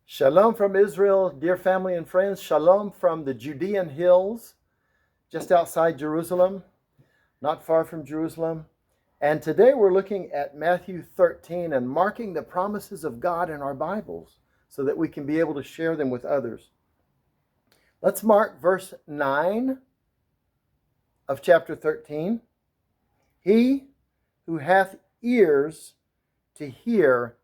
Shalom from Israel, dear family and friends. Shalom from the Judean hills, just outside Jerusalem, not far from Jerusalem. And today we're looking at Matthew 13 and marking the promises of God in our Bibles so that we can be able to share them with others. Let's mark verse 9 of chapter 13. He who hath ears to hear,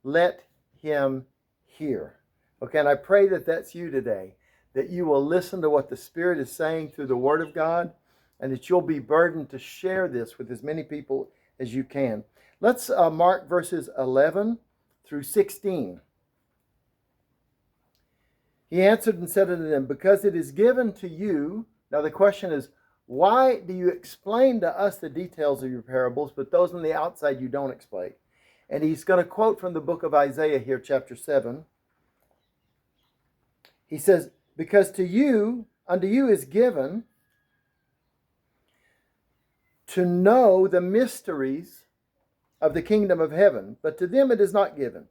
let him hear. Okay, and I pray that that's you today, that you will listen to what the Spirit is saying through the Word of God, and that you'll be burdened to share this with as many people as you can. Let's mark verses 11 through 16. He answered and said unto them, because it is given to you. Now the question is, why do you explain to us the details of your parables, but those on the outside you don't explain? And he's going to quote from the book of Isaiah here, chapter 7. He says, because unto you is given to know the mysteries of the kingdom of heaven, but to them it is not given.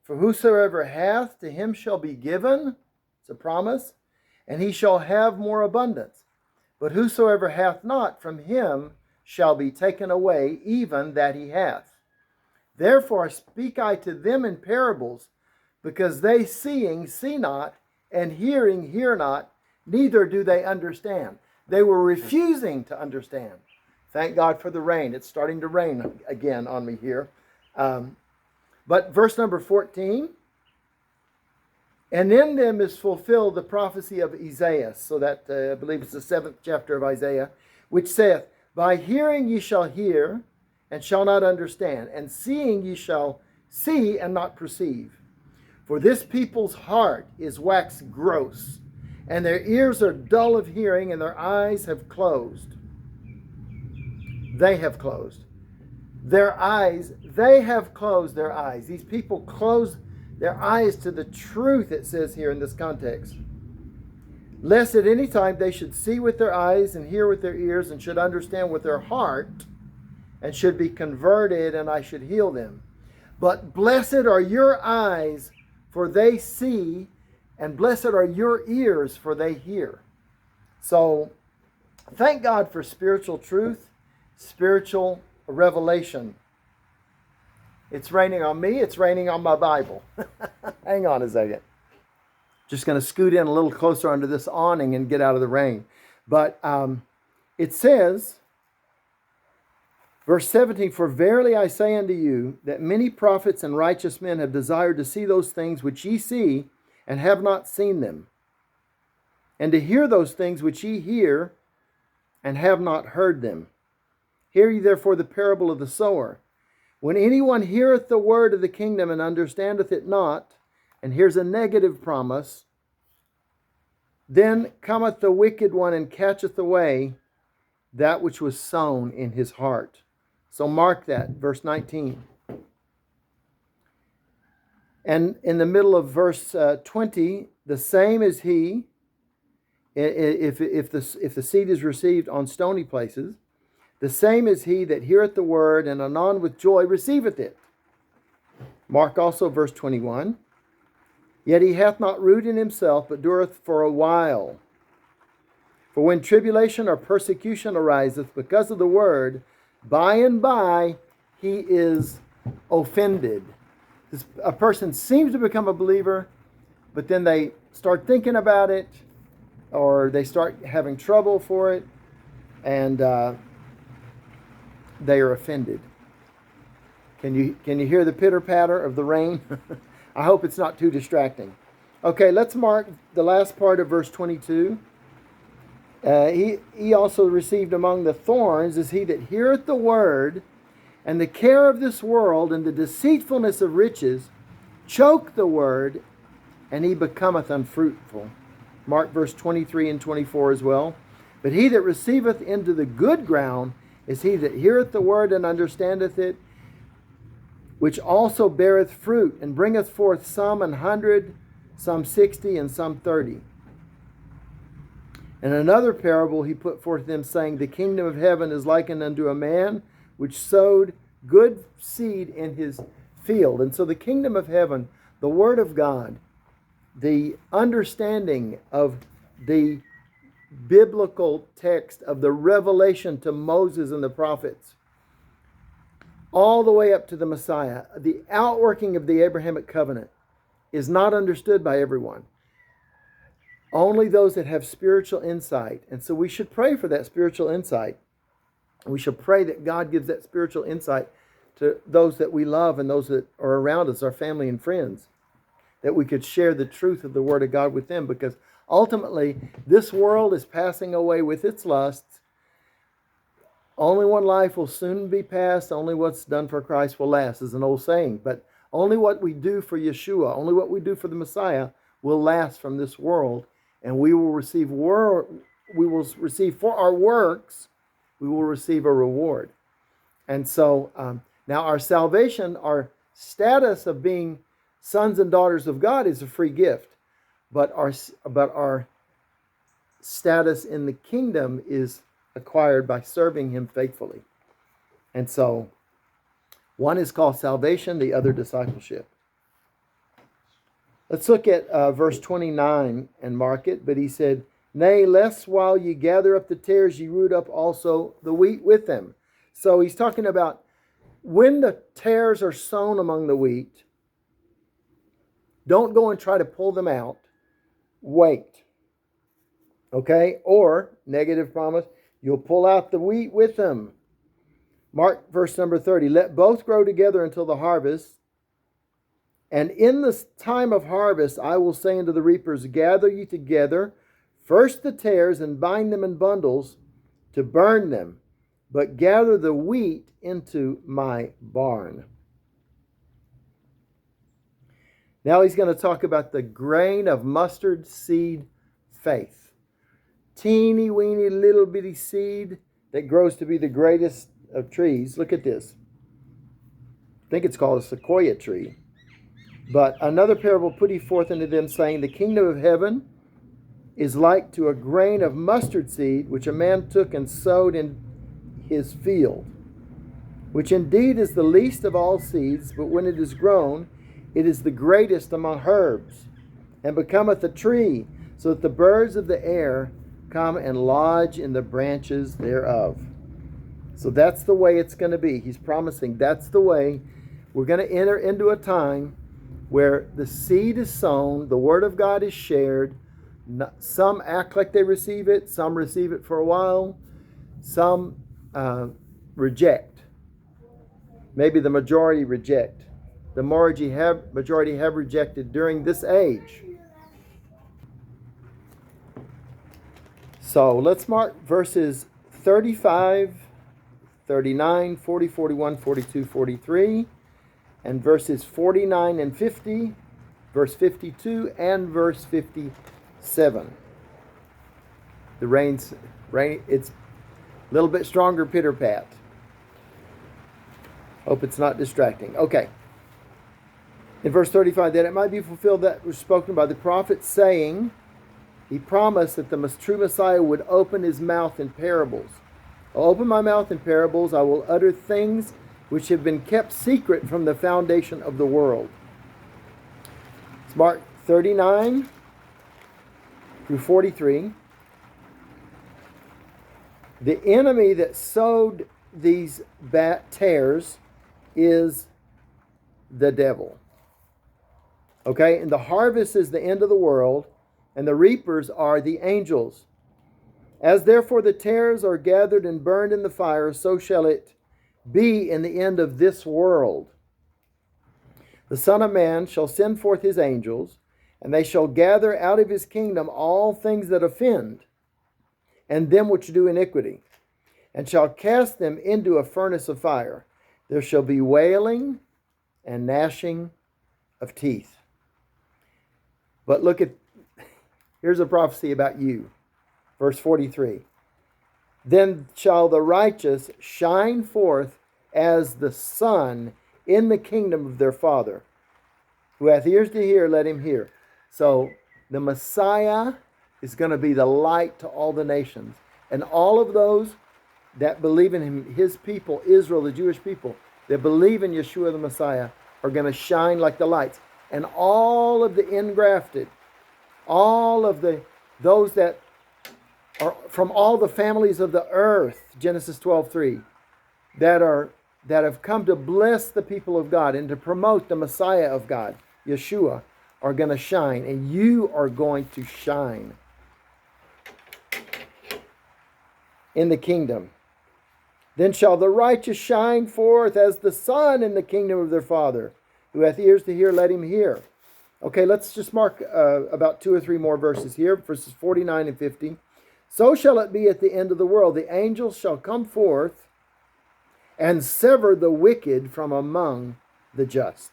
For whosoever hath, to him shall be given, it's a promise, and he shall have more abundance. But whosoever hath not, from him shall be taken away, even that he hath. Therefore speak I to them in parables, because they seeing see not, and hearing hear not, neither do they understand. They were refusing to understand. Thank God for the rain. It's starting to rain again on me here. But verse number 14, and in them is fulfilled the prophecy of Isaiah. So that, I believe it's the 7th chapter of Isaiah, which saith, by hearing ye shall hear, and shall not understand, and seeing ye shall see and not perceive. For this people's heart is waxed gross, and their ears are dull of hearing, and their eyes have closed. They have closed their eyes. They have closed their eyes. These people close their eyes to the truth, it says here in this context. Lest at any time they should see with their eyes and hear with their ears and should understand with their heart and should be converted, and I should heal them. But blessed are your eyes, for they see, and blessed are your ears, for they hear. So thank God for spiritual truth, spiritual revelation. It's raining on me. It's raining on my Bible. Hang on a second. Just going to scoot in a little closer under this awning and get out of the rain. But it says, verse 17, for verily I say unto you, that many prophets and righteous men have desired to see those things which ye see, and have not seen them, and to hear those things which ye hear, and have not heard them. Hear ye therefore the parable of the sower. When anyone heareth the word of the kingdom, and understandeth it not, and here's a negative promise, then cometh the wicked one, and catcheth away that which was sown in his heart. So mark that, verse 19. And in the middle of verse 20, the same is he, if the seed is received on stony places, the same is he that heareth the word, and anon with joy receiveth it. Mark also verse 21. Yet he hath not root in himself, but dureth for a while. For when tribulation or persecution ariseth because of the word, by and by he is offended. A person seems to become a believer, but then they start thinking about it, or they start having trouble for it, and they are offended. Can you hear the pitter-patter of the rain? I hope it's not too distracting. Okay, let's mark the last part of verse 22. He also received among the thorns is he that heareth the word, and the care of this world and the deceitfulness of riches choke the word, and he becometh unfruitful. Mark verse 23 and 24 as well. But he that receiveth into the good ground is he that heareth the word and understandeth it, which also beareth fruit, and bringeth forth some 100, some 60, and some 30. And another parable he put forth them, saying, the kingdom of heaven is likened unto a man which sowed good seed in his field. And so the kingdom of heaven, the word of God, the understanding of the biblical text of the revelation to Moses and the prophets, all the way up to the Messiah, the outworking of the Abrahamic covenant is not understood by everyone. Only those that have spiritual insight. And so we should pray for that spiritual insight. We should pray that God gives that spiritual insight to those that we love and those that are around us, our family and friends, that we could share the truth of the Word of God with them, because ultimately this world is passing away with its lusts. Only one life will soon be passed. Only what's done for Christ will last, is an old saying. But only what we do for Yeshua, only what we do for the Messiah will last from this world. And we will receive for our works, we will receive a reward. And so now our salvation, our status of being sons and daughters of God is a free gift. But our status in the kingdom is acquired by serving Him faithfully. And so one is called salvation, the other discipleship. Let's look at verse 29 and mark it. But he said, "Nay, lest while ye gather up the tares, ye root up also the wheat with them." So he's talking about when the tares are sown among the wheat, don't go and try to pull them out. Wait. Okay? Or, negative promise, you'll pull out the wheat with them. Mark verse number 30. "Let both grow together until the harvest. And in the time of harvest, I will say unto the reapers, gather ye together, first the tares, and bind them in bundles to burn them, but gather the wheat into my barn." Now he's going to talk about the grain of mustard seed faith. Teeny weeny little bitty seed that grows to be the greatest of trees. Look at this. I think it's called a sequoia tree. "But another parable put he forth unto them, saying, The kingdom of heaven is like to a grain of mustard seed, which a man took and sowed in his field, which indeed is the least of all seeds, but when it is grown, it is the greatest among herbs, and becometh a tree, so that the birds of the air come and lodge in the branches thereof." So that's the way it's going to be. He's promising that's the way. We're going to enter into a time where the seed is sown, the Word of God is shared. Some act like they receive it, some receive it for a while, some reject. Maybe the majority reject. The majority have rejected during this age. So let's mark verses 35, 39, 40, 41, 42, 43, and verses 49 and 50, verse 52, and verse 57. The rain, it's a little bit stronger pitter-pat. Hope it's not distracting. Okay. In verse 35, "That it might be fulfilled that was spoken by the prophet, saying," he promised that the true Messiah would open his mouth in parables. "I'll open my mouth in parables. I will utter things which have been kept secret from the foundation of the world." It's Mark 39 through 43. The enemy that sowed these tares is the devil. Okay, and the harvest is the end of the world, and the reapers are the angels. "As therefore the tares are gathered and burned in the fire, so shall it be in the end of this world. The Son of Man shall send forth his angels, and they shall gather out of his kingdom all things that offend, and them which do iniquity, and shall cast them into a furnace of fire. There shall be wailing and gnashing of teeth." But look at, here's a prophecy about you. Verse 43. "Then shall the righteous shine forth as the sun in the kingdom of their Father. Who hath ears to hear, let him hear." So the Messiah is going to be the light to all the nations. And all of those that believe in him, his people, Israel, the Jewish people, that believe in Yeshua the Messiah, are going to shine like the lights. And all of the engrafted, all of those that are from all the families of the earth, Genesis 12:3, that have come to bless the people of God and to promote the Messiah of God, Yeshua, are going to shine, and you are going to shine in the kingdom. Then shall the righteous shine forth as the sun in the kingdom of their Father. Who hath ears to hear, let him hear. Okay, let's just mark about 2 or 3 more verses here, verses 49 and 50. So shall it be at the end of the world. The angels shall come forth and sever the wicked from among the just,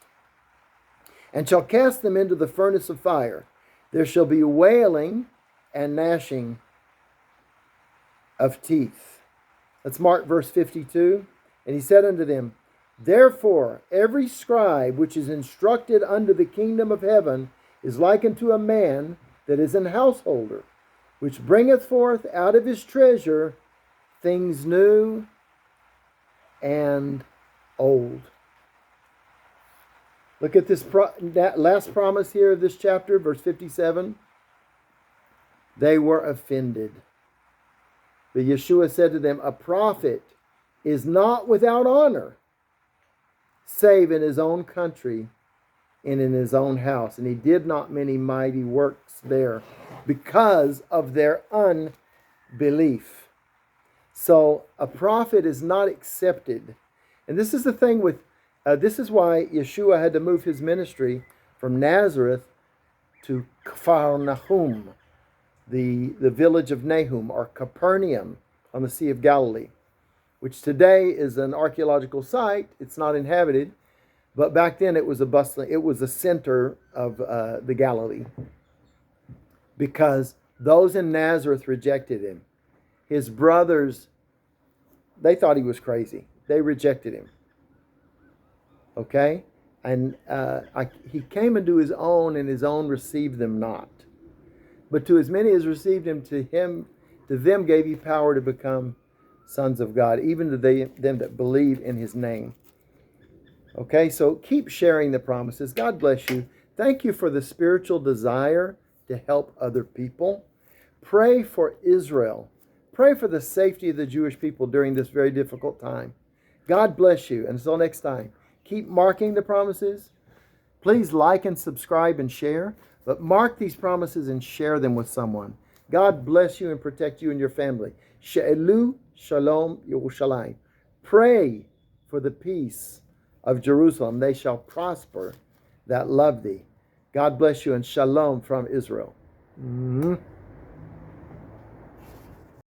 and shall cast them into the furnace of fire. There shall be wailing and gnashing of teeth. Let's mark verse 52. And he said unto them, Therefore every scribe which is instructed unto the kingdom of heaven is like unto a man that is an householder, which bringeth forth out of his treasure things new and old. Look at that last promise here of this chapter, verse 57. They were offended. But Yeshua said to them, A prophet is not without honor, save in his own country and in his own house. And he did not many mighty works there because of their unbelief. So a prophet is not accepted. And this is the thing with, this is why Yeshua had to move his ministry from Nazareth to Capernaum, the village of Nahum, or Capernaum on the Sea of Galilee, which today is an archaeological site. It's not inhabited, but back then it was a center of the Galilee, because those in Nazareth rejected him. His brothers, they thought he was crazy. They rejected him. Okay? And he came into his own, and his own received them not. But to as many as received him, to them gave he power to become sons of God, even to them that believe in his name. Okay, so keep sharing the promises. God bless you. Thank you for the spiritual desire to help other people. Pray for Israel. Pray for the safety of the Jewish people during this very difficult time. God bless you. And until next time, keep marking the promises. Please like and subscribe and share. But mark these promises and share them with someone. God bless you and protect you and your family. She'elu Shalom Yerushalayim. Pray for the peace of Jerusalem. They shall prosper that love thee. God bless you, and Shalom from Israel.